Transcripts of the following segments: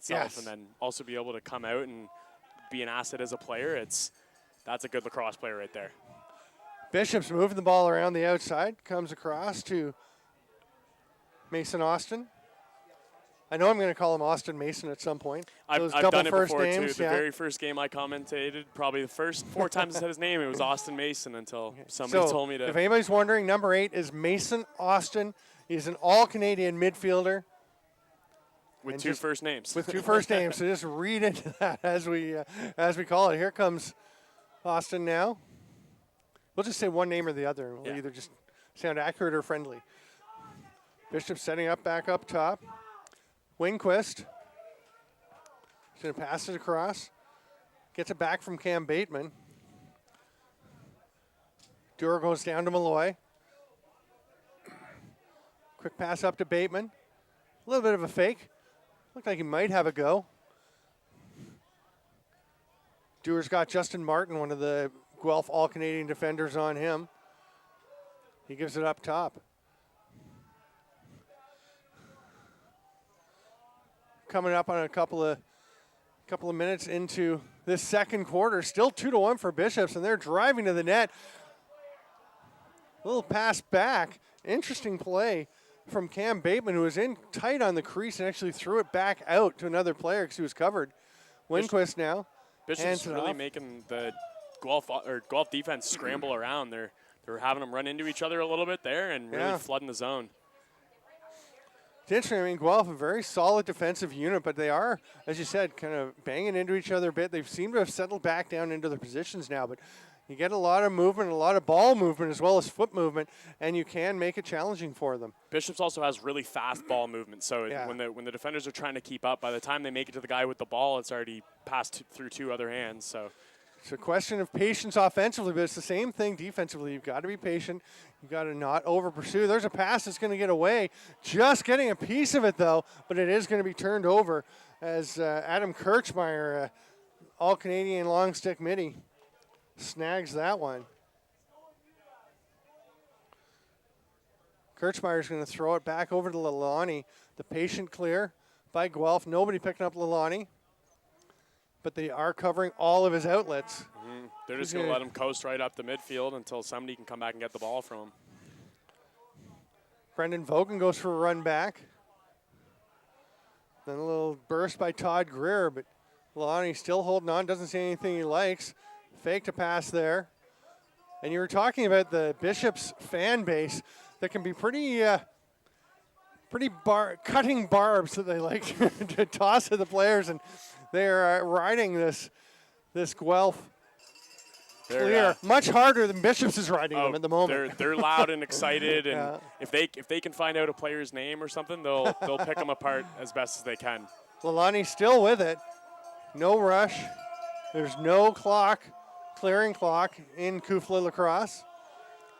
itself, Yes. and then also be able to come out and be an asset as a player. That's a good lacrosse player right there. Bishop's moving the ball around the outside, comes across to Mason Austin. I know I'm going to call him Austin Mason at some point. I've double done it first before names, too. The very first game I commentated, probably the first 4 times I said his name, it was Austin Mason until somebody told me to. If anybody's wondering, number 8 is Mason Austin. He's an all-Canadian midfielder. With 2 first names. With 2 first names, so just read into that as we call it. Here comes Austin now. We'll just say one name or the other. We'll either just sound accurate or friendly. Bishop setting up back up top. Winquist. He's going to pass it across. Gets it back from Cam Bateman. Dewar goes down to Malloy. Quick pass up to Bateman. A little bit of a fake. Looked like he might have a go. Dewar's got Justin Martin, one of the Guelph All-Canadian defenders, on him. He gives it up top. Coming up on a couple of minutes into this second quarter. Still 2-1 for Bishops, and they're driving to the net. A little pass back. Interesting play from Cam Bateman, who was in tight on the crease and actually threw it back out to another player because he was covered. Winquist now. Bishop's really making the Guelph defense scramble around. They're having them run into each other a little bit there and really flooding the zone. It's interesting. I mean, Guelph, a very solid defensive unit, but they are, as you said, kind of banging into each other a bit. They seem to have settled back down into their positions now, but you get a lot of movement, a lot of ball movement as well as foot movement, and you can make it challenging for them. Bishops also has really fast ball movement, so when the defenders are trying to keep up, by the time they make it to the guy with the ball, it's already passed through 2 other hands. So it's a question of patience offensively, but it's the same thing defensively. You've got to be patient. You've got to not over-pursue. There's a pass that's going to get away. Just getting a piece of it, though, but it is going to be turned over as Adam Kirchmeier, All-Canadian long stick midi, snags that one. Kirchmeier's going to throw it back over to Lalani. The patient clear by Guelph. Nobody picking up Lalani, but they are covering all of his outlets. They're just going to let him coast right up the midfield until somebody can come back and get the ball from him. Brendan Vogan goes for a run back. Then a little burst by Todd Greer, but Lalani still holding on, doesn't see anything he likes. Fake to pass there. And you were talking about the Bishops fan base that can be pretty cutting barbs that they like to toss at the players, and they're riding this Guelph clear much harder than Bishops is riding them at the moment. They're loud and excited, and if they can find out a player's name or something, they'll pick them apart as best as they can. Lalani still with it. No rush. There's no clearing clock in CUFLA lacrosse.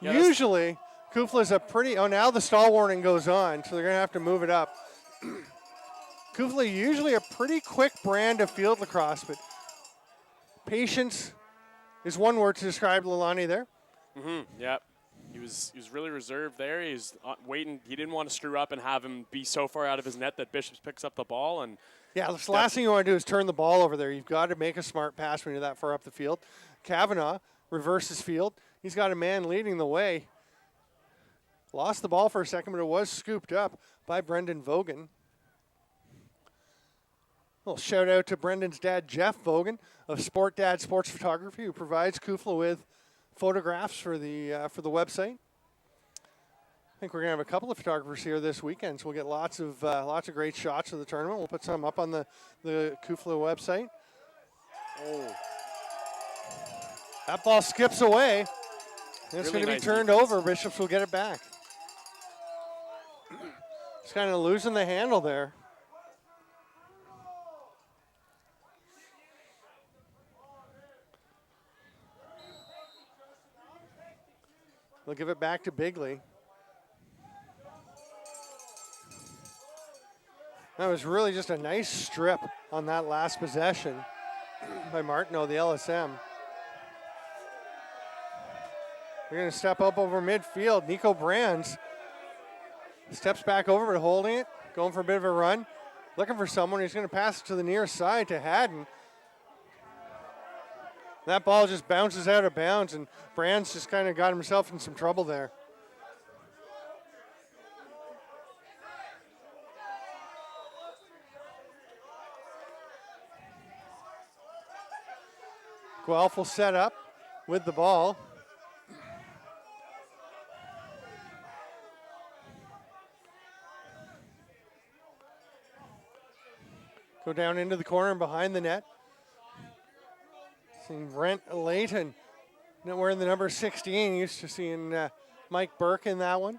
Yeah, Usually, CUFLA's a pretty, now the stall warning goes on, so they're going to have to move it up. CUFLA usually a pretty quick brand of field lacrosse, but patience is one word to describe Lalani there. Yeah. He was really reserved there. He was waiting. He didn't want to screw up and have him be so far out of his net that Bishops picks up the ball. And yeah, the last thing you want to do is turn the ball over there. You've got to make a smart pass when you're that far up the field. Kavanaugh reverses field. He's got a man leading the way. Lost the ball for a second, but it was scooped up by Brendan Vogan. A little shout out to Brendan's dad, Jeff Vogan, of Sport Dad Sports Photography, who provides CUFLA with photographs for the website. I think we're gonna have a couple of photographers here this weekend, so we'll get lots of great shots of the tournament. We'll put some up on the CUFLA website. Oh, that ball skips away. And it's Really going to be nice turned defense. over. Bishops will get it back. Just kind of losing the handle there. They'll give it back to Bigley. That was really just a nice strip on that last possession by Martineau, the LSM. They're going to step up over midfield. Nico Brands steps back over, but holding it, going for a bit of a run. looking for someone. He's going to pass it to the near side to Haddon. That ball just bounces out of bounds, and Brands just kind of got himself in some trouble there. Guelph will set up with the ball. Go down into the corner and behind the net. Seeing Brent Layton wearing the number 16. Used to seeing Mike Burke in that one.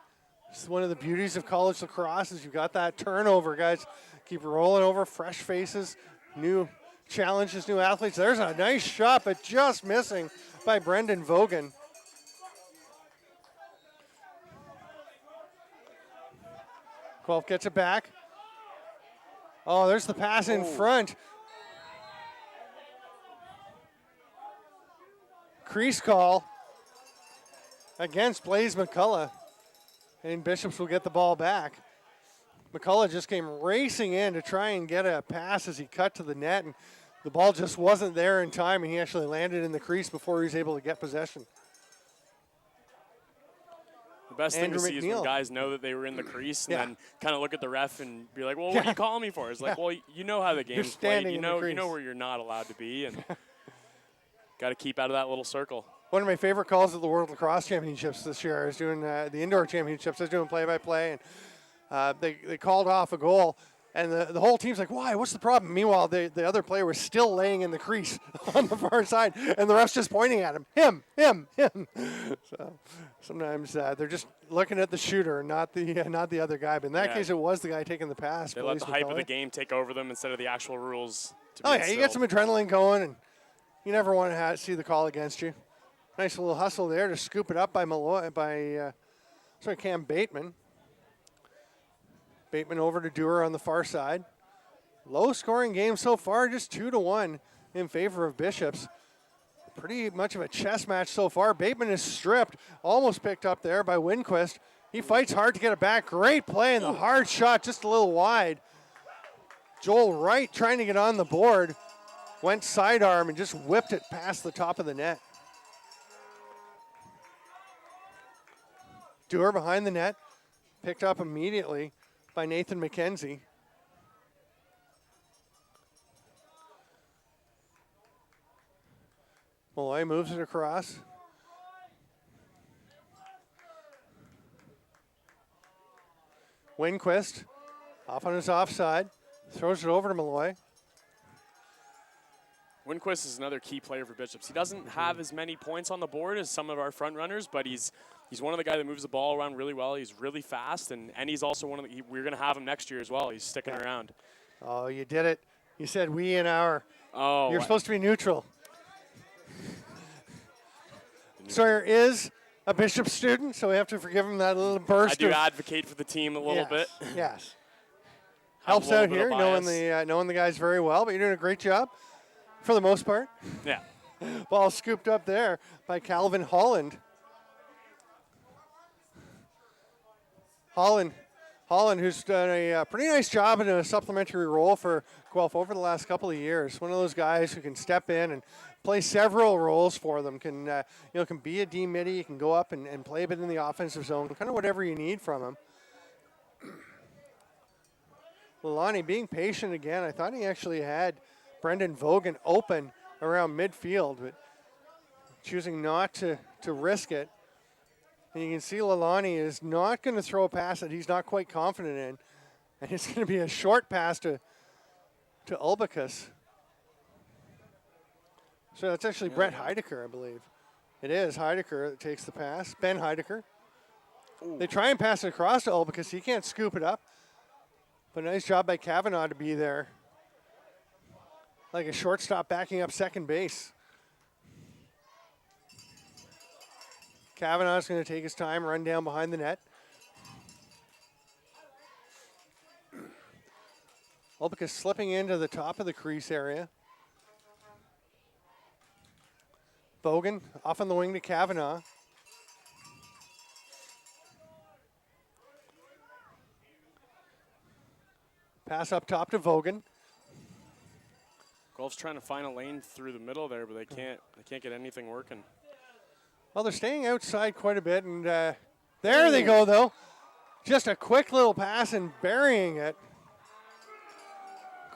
It's one of the beauties of college lacrosse is you've got that turnover, guys. Keep rolling over, fresh faces, new challenges, new athletes. There's a nice shot, but just missing by Brendan Vogan. Guelph gets it back. Oh, there's the pass in front. Crease call against Blaze McCullough. And Bishops will get the ball back. McCullough just came racing in to try and get a pass as he cut to the net, and the ball just wasn't there in time, and he actually landed in the crease before he was able to get possession. The best thing to see is when guys know that they were in the crease and then kind of look at the ref and be like, well, what are you calling me for? It's like, well, you know how the game's played. You know where you're not allowed to be, and got to keep out of that little circle. One of my favorite calls at the World Lacrosse Championships this year, I was doing the indoor championships. I was doing play-by-play, and they called off a goal, and the whole team's like, why? What's the problem? Meanwhile, the other player was still laying in the crease on the far side, and the ref's just pointing at him. Him. So sometimes they're just looking at the shooter, not the other guy. But in that case, it was the guy taking the pass. They let the hype of the game take over them instead of the actual rules. You get some adrenaline going, and you never want to see the call against you. Nice little hustle there to scoop it up by Cam Bateman. Bateman over to Dewar on the far side. Low scoring game so far, just 2-1 in favor of Bishops. Pretty much of a chess match so far. Bateman is stripped, almost picked up there by Winquist. He fights hard to get it back. Great play, and the hard shot just a little wide. Joel Wright trying to get on the board. Went sidearm and just whipped it past the top of the net. Dewar behind the net, picked up immediately by Nathan McKenzie. Malloy moves it across. Winquist off on his offside, throws it over to Malloy. Winquist is another key player for Bishops. He doesn't have as many points on the board as some of our front runners, but he's one of the guys that moves the ball around really well. He's really fast, and he's also one of the, we're going to have him next year as well. He's sticking around. Oh, you did it. You said we in our. Oh. You're supposed to be neutral. Sawyer is a Bishop student, so we have to forgive him that little burst. I do advocate for the team a little bit. Yes. Helps out here, knowing the guys very well, but you're doing a great job for the most part. Yeah. Ball scooped up there by Calvin Holland. Holland, who's done a pretty nice job in a supplementary role for Guelph over the last couple of years. One of those guys who can step in and play several roles for them. Can be a D midi. You can go up and play a bit in the offensive zone. Kind of whatever you need from him. Lalani being patient again. I thought he actually had Brendan Vogan open around midfield, but choosing not to risk it. And you can see Lalani is not going to throw a pass that he's not quite confident in. And it's going to be a short pass to Ulbicus. So that's actually Brett Heidecker, I believe. It is Heidecker that takes the pass. Ben Heidecker. Ooh. They try and pass it across to Ulbicus. He can't scoop it up. But nice job by Kavanaugh to be there. Like a shortstop backing up second base. Kavanaugh's going to take his time, run down behind the net. Ulbicus slipping into the top of the crease area. Bogan off on the wing to Kavanaugh. Pass up top to Vogan. Guelph's trying to find a lane through the middle there, but they can't get anything working. Well, they're staying outside quite a bit, and there they go, though. Just a quick little pass and burying it.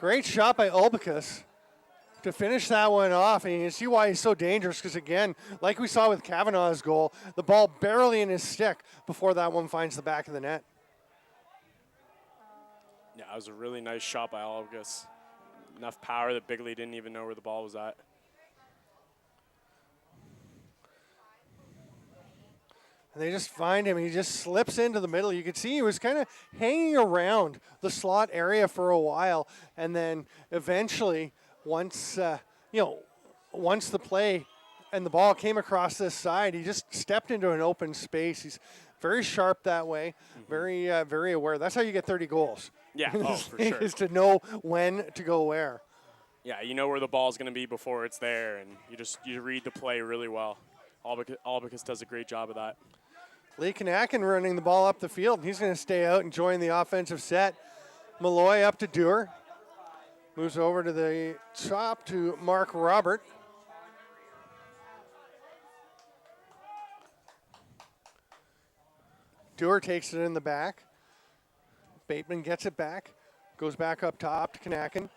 Great shot by Ulbicus to finish that one off, and you can see why he's so dangerous, because, again, like we saw with Kavanaugh's goal, the ball barely in his stick before that one finds the back of the net. Yeah, it was a really nice shot by Ulbicus. Enough power that Bigley didn't even know where the ball was at. And they just find him. He just slips into the middle. You could see he was kind of hanging around the slot area for a while, and then eventually, once the play and the ball came across this side, he just stepped into an open space. He's very sharp that way, very aware. That's how you get 30 goals. Yeah, for sure. Is to know when to go where. Yeah, you know where the ball's going to be before it's there, and you read the play really well. Ulbicus does a great job of that. Lee Kanakin running the ball up the field. He's going to stay out and join the offensive set. Malloy up to Dewar. Moves over to the top to Mark Robert. Dewar takes it in the back. Bateman gets it back. Goes back up top to Kanakin.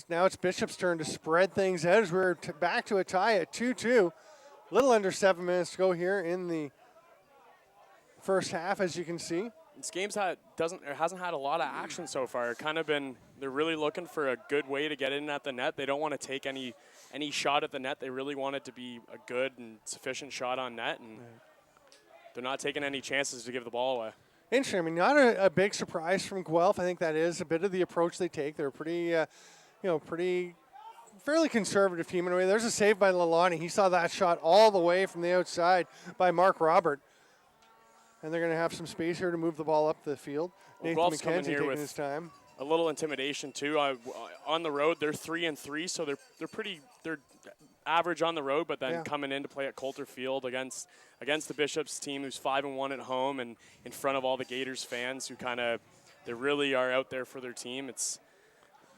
Now it's Bishop's turn to spread things out as we're back to a tie at 2-2. A little under 7 minutes to go here in the first half, as you can see. This game's hasn't had a lot of action so far. They're really looking for a good way to get in at the net. They don't want to take any shot at the net. They really want it to be a good and sufficient shot on net, and they're not taking any chances to give the ball away. Interesting. I mean, not a big surprise from Guelph. I think that is a bit of the approach they take. They're fairly conservative team in a way. There's a save by Lalani. He saw that shot all the way from the outside by Mark Robert. And they're going to have some space here to move the ball up the field. Well, Nathan Guelph's McKenzie taking his time. A little intimidation too. On the road, they're 3-3, so they're average on the road, but then coming in to play at Coulter Field against the Bishops team, who's 5-1 at home, and in front of all the Gators fans, who they really are out there for their team. It's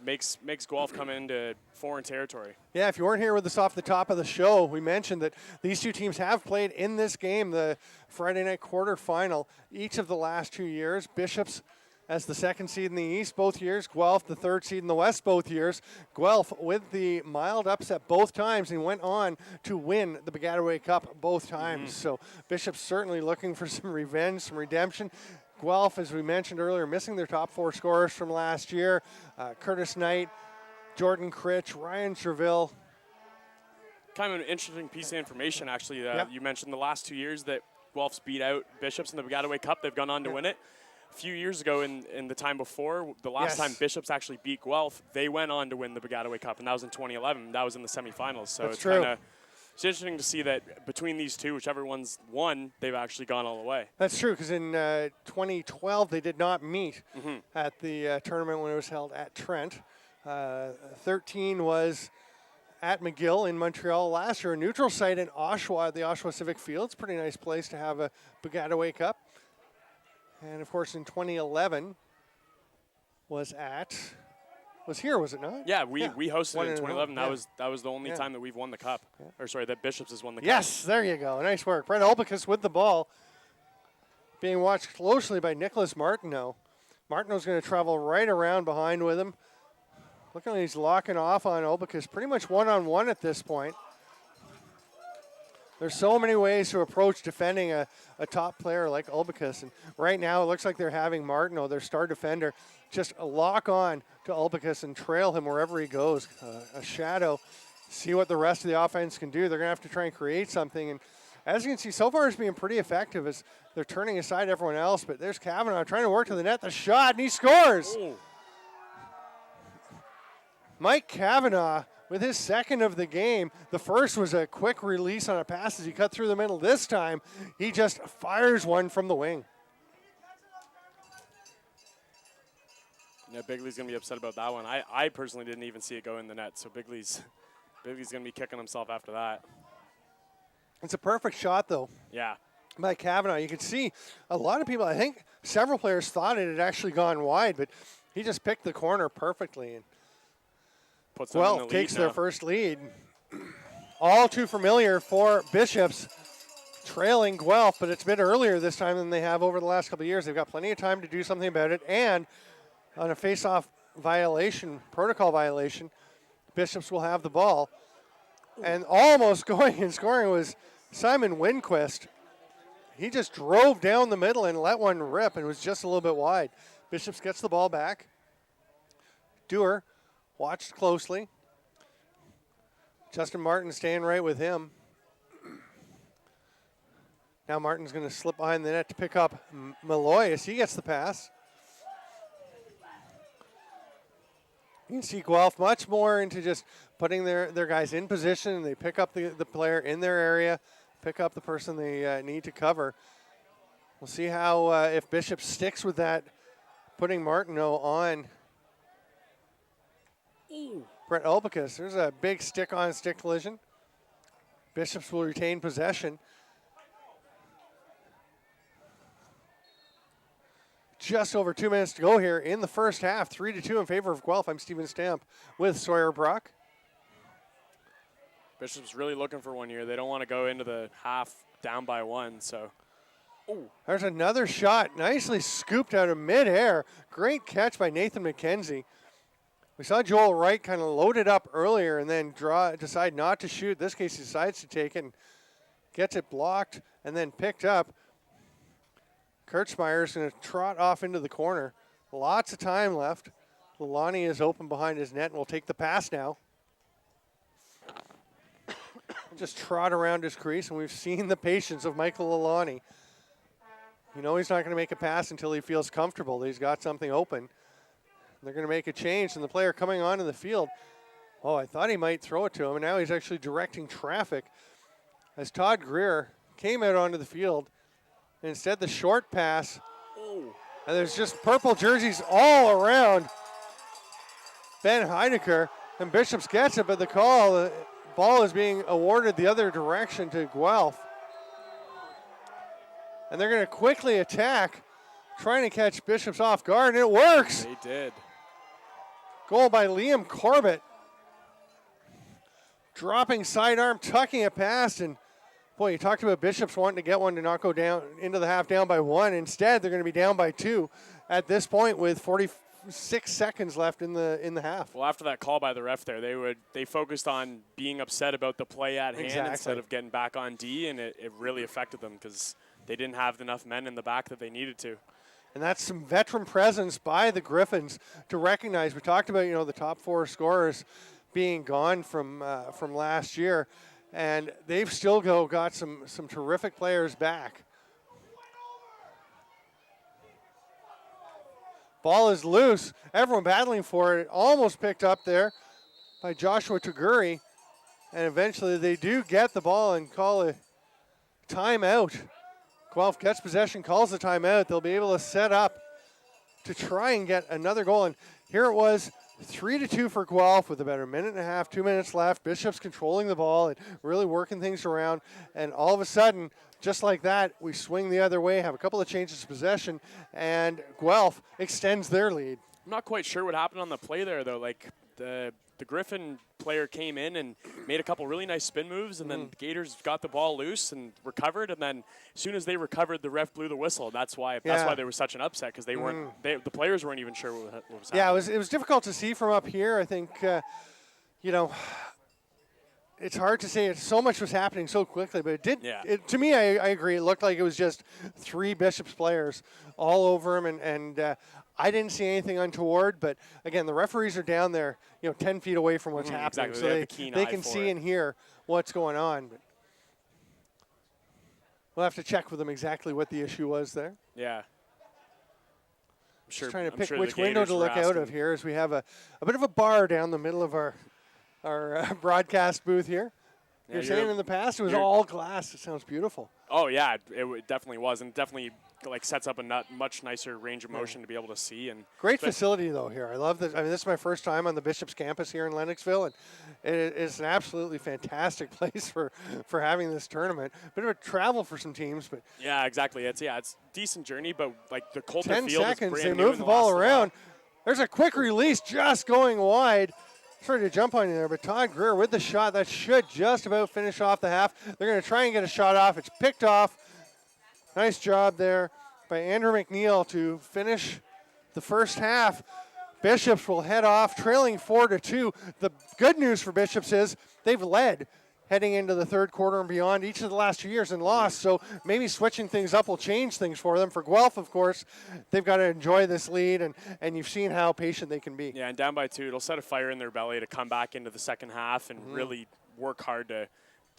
makes Guelph come into foreign territory. Yeah, if you weren't here with us off the top of the show, we mentioned that these two teams have played in this game, the Friday night quarterfinal, each of the last 2 years. Bishops as the second seed in the East both years, Guelph the third seed in the West both years. Guelph with the mild upset both times and went on to win the Baggataway Cup both times. So Bishops certainly looking for some revenge, some redemption. Guelph, as we mentioned earlier, missing their top 4 scorers from last year. Curtis Knight, Jordan Critch, Ryan Treville. Kind of an interesting piece of information, actually. You mentioned the last 2 years that Guelph's beat out Bishops in the Baggataway Cup. They've gone on to win it. A few years ago, in the time before, the last time Bishops actually beat Guelph, they went on to win the Baggataway Cup, and that was in 2011. That was in the semifinals. So it's interesting to see that between these two, whichever one's won, they've actually gone all the way. That's true, because in 2012, they did not meet at the tournament when it was held at Trent. 13 was at McGill in Montreal last year, a neutral site in Oshawa at the Oshawa Civic Field. It's a pretty nice place to have a Baggataway Cup. And, of course, in 2011 was here, was it not? Yeah, we hosted it in 2011. That was the only time that we've won the cup. Or sorry, that Bishops has won the cup. Yes, there you go. Nice work. Brent Ulbicus with the ball. Being watched closely by Nicholas Martineau. Martineau's going to travel right around behind with him. Looking like he's locking off on Ulbicus. Pretty much one-on-one at this point. There's so many ways to approach defending a top player like Ulbicus. And right now it looks like they're having Martineau, their star defender, just lock on to Ulbicus and trail him wherever he goes. A shadow. See what the rest of the offense can do. They're going to have to try and create something. And as you can see, so far it's being pretty effective as they're turning aside everyone else. But there's Kavanaugh trying to work to the net. The shot, and he scores. Ooh. Mike Kavanaugh with his second of the game. The first was a quick release on a pass as he cut through the middle. This time, he just fires one from the wing. Yeah, Bigley's going to be upset about that one. I personally didn't even see it go in the net, so Bigley's going to be kicking himself after that. It's a perfect shot, though. Yeah. By Kavanaugh. You can see a lot of people, I think, several players thought it had actually gone wide, but he just picked the corner perfectly. And Guelph takes their first lead. All too familiar for Bishops, trailing Guelph, but it's a bit earlier this time than they have over the last couple of years. They've got plenty of time to do something about it, and on a face-off violation, protocol violation, Bishops will have the ball. And almost going and scoring was Simon Winquist. He just drove down the middle and let one rip and was just a little bit wide. Bishops gets the ball back. Dewar watched closely. Justin Martin staying right with him. Now Martin's going to slip behind the net to pick up Malloy as he gets the pass. You can see Guelph much more into just putting their guys in position. They pick up the player in their area, pick up the person they need to cover. We'll see how if Bishop sticks with that, putting Martineau on Brett Ulbicus. There's a big stick-on-stick collision. Bishops will retain possession. Just over 2 minutes to go here in the first half. 3-2 in favor of Guelph. I'm Steven Stamp with Sawyer Brock. Bishop's really looking for one here. They don't want to go into the half down by one, so. Ooh. There's another shot. Nicely scooped out of midair. Great catch by Nathan McKenzie. We saw Joel Wright kind of load it up earlier and then decide not to shoot. In this case, he decides to take it and gets it blocked and then picked up. Kirchmeier's going to trot off into the corner. Lots of time left. Lalani is open behind his net and will take the pass now. Just trot around his crease, and we've seen the patience of Michael Lalani. You know he's not going to make a pass until he feels comfortable. He's got something open. They're going to make a change, and the player coming onto the field. Oh, I thought he might throw it to him, and now he's actually directing traffic as Todd Greer came out onto the field. Instead, the short pass, and there's just purple jerseys all around Ben Heidecker, and Bishops gets it, but the ball is being awarded the other direction to Guelph. And they're going to quickly attack, trying to catch Bishops off guard, and it works. They did. Goal by Liam Corbett. Dropping sidearm, tucking it past, and boy, you talked about Bishops wanting to get one to not go down into the half down by one. Instead, they're going to be down by two at this point with 46 seconds left in the half. Well, after that call by the ref there, they focused on being upset about the play at hand instead of getting back on D, and it really affected them because they didn't have enough men in the back that they needed to. And that's some veteran presence by the Gryphons to recognize. We talked about, the top four scorers being gone from last year, and they've still got some terrific players back. Ball is loose. Everyone battling for it. Almost picked up there by Joshua Taguri, and eventually they do get the ball and call a timeout. Guelph gets possession, calls the timeout. They'll be able to set up to try and get another goal. And here it was, 3-2 for Guelph with about a minute and a half, 2 minutes left. Bishops controlling the ball and really working things around. And all of a sudden, just like that, we swing the other way, have a couple of changes of possession, and Guelph extends their lead. I'm not quite sure what happened on the play there, though. Like, the Gryphon player came in and made a couple really nice spin moves, and then the Gators got the ball loose and recovered, and then as soon as they recovered, the ref blew the whistle. That's why there was such an upset, because the players weren't even sure what was happening. Yeah, it was difficult to see from up here. I think, it's hard to say. So much was happening so quickly, but it did. Yeah. To me, I agree. It looked like it was just three Bishops players all over him, and I didn't see anything untoward. But again, the referees are down there, 10 feet away from what's happening, exactly. so they can see and hear what's going on. But we'll have to check with them exactly what the issue was there. Yeah. Just trying to pick which window to look out of here, as we have a bit of a bar down the middle of our broadcast booth here. You're saying in the past it was all glass. It sounds beautiful. Oh, yeah, it definitely was. And definitely like sets up a much nicer range of motion to be able to see. And great facility though here. I love this. I mean, this is my first time on the Bishop's campus here in Lennoxville, and it's an absolutely fantastic place for having this tournament. Bit of a travel for some teams, but yeah, exactly. It's decent journey, but like the Coulter 10 field seconds, is they brand new move the ball around. There's a quick release just going wide. Sorry to jump on you there, but Todd Greer with the shot. That should just about finish off the half. They're going to try and get a shot off. It's picked off. Nice job there by Andrew McNeil to finish the first half. Bishops will head off, trailing 4-2. The good news for Bishops is they've led heading into the third quarter and beyond each of the last 2 years and lost, so maybe switching things up will change things for them. For Guelph, of course, they've got to enjoy this lead, and you've seen how patient they can be. Yeah, and down by 2, it'll set a fire in their belly to come back into the second half and really work hard to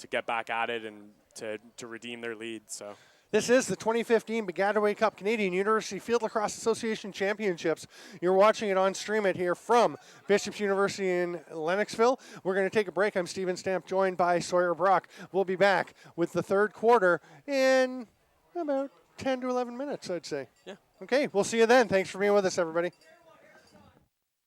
get back at it and to redeem their lead. So. This is the 2015 Baggataway Cup Canadian University Field Lacrosse Association Championships. You're watching it on Stream It here from Bishop's University in Lennoxville. We're going to take a break. I'm Steven Stamp, joined by Sawyer Brock. We'll be back with the third quarter in about 10 to 11 minutes, I'd say. Yeah. Okay, we'll see you then. Thanks for being with us, everybody.